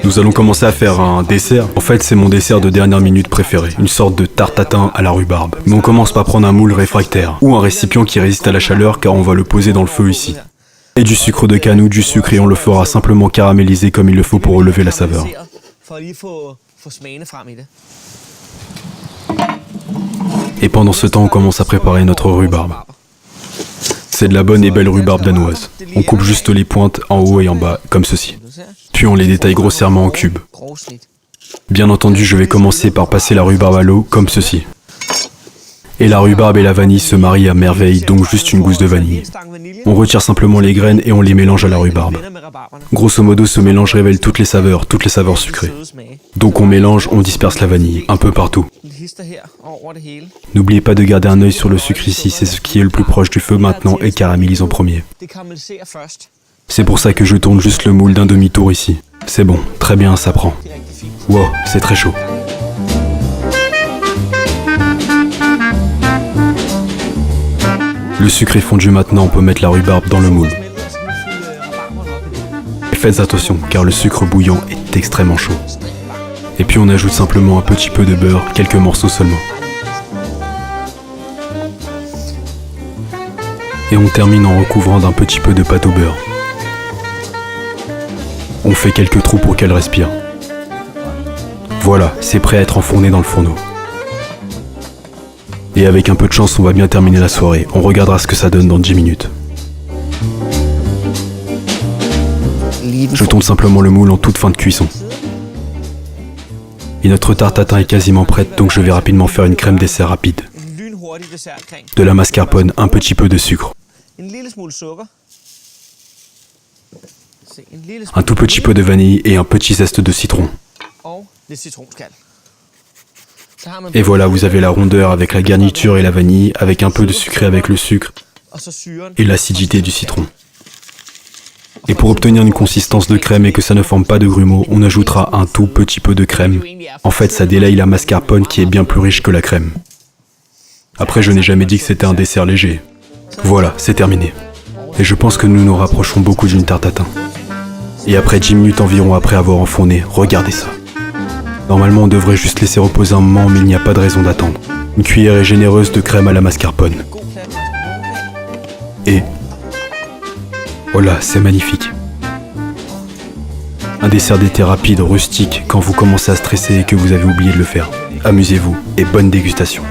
Nous allons commencer à faire un dessert. En fait, c'est mon dessert de dernière minute préféré. Une sorte de tarte tatin à la rhubarbe. Mais on commence par prendre un moule réfractaire ou un récipient qui résiste à la chaleur car on va le poser dans le feu ici. Et du sucre de canne ou du sucre et on le fera simplement caraméliser comme il le faut pour relever la saveur. Et pendant ce temps, on commence à préparer notre rhubarbe. C'est de la bonne et belle rhubarbe danoise. On coupe juste les pointes en haut et en bas, comme ceci. Puis on les détaille grossièrement en cubes. Bien entendu, je vais commencer par passer la rhubarbe à l'eau, comme ceci. Et la rhubarbe et la vanille se marient à merveille, donc juste une gousse de vanille. On retire simplement les graines et on les mélange à la rhubarbe. Grosso modo, ce mélange révèle toutes les saveurs sucrées. Donc on mélange, on disperse la vanille, un peu partout. N'oubliez pas de garder un œil sur le sucre ici, c'est ce qui est le plus proche du feu maintenant et caramélise en premier. C'est pour ça que je tourne juste le moule d'un demi-tour ici. C'est bon, très bien, ça prend. Wow, c'est très chaud. Le sucre est fondu maintenant, on peut mettre la rhubarbe dans le moule. Faites attention, car le sucre bouillant est extrêmement chaud. Et puis on ajoute simplement un petit peu de beurre, quelques morceaux seulement. Et on termine en recouvrant d'un petit peu de pâte au beurre. On fait quelques trous pour qu'elle respire. Voilà, c'est prêt à être enfourné dans le fourneau. Et avec un peu de chance, on va bien terminer la soirée. On regardera ce que ça donne dans 10 minutes. Je tourne simplement le moule en toute fin de cuisson. Et notre tarte tatin est quasiment prête, donc je vais rapidement faire une crème dessert rapide. De la mascarpone, un petit peu de sucre. Un tout petit peu de vanille et un petit zeste de citron. Et voilà, vous avez la rondeur avec la garniture et la vanille, avec un peu de sucré avec le sucre et l'acidité du citron. Et pour obtenir une consistance de crème et que ça ne forme pas de grumeaux, on ajoutera un tout petit peu de crème. En fait, ça délaye la mascarpone qui est bien plus riche que la crème. Après, je n'ai jamais dit que c'était un dessert léger. Voilà, c'est terminé. Et je pense que nous nous rapprochons beaucoup d'une tarte tatin. Et après 10 minutes environ après avoir enfourné, regardez ça. Normalement, on devrait juste laisser reposer un moment, mais il n'y a pas de raison d'attendre. Une cuillerée généreuse de crème à la mascarpone. Et... oh là, c'est magnifique. Un dessert d'été rapide, rustique, quand vous commencez à stresser et que vous avez oublié de le faire. Amusez-vous et bonne dégustation.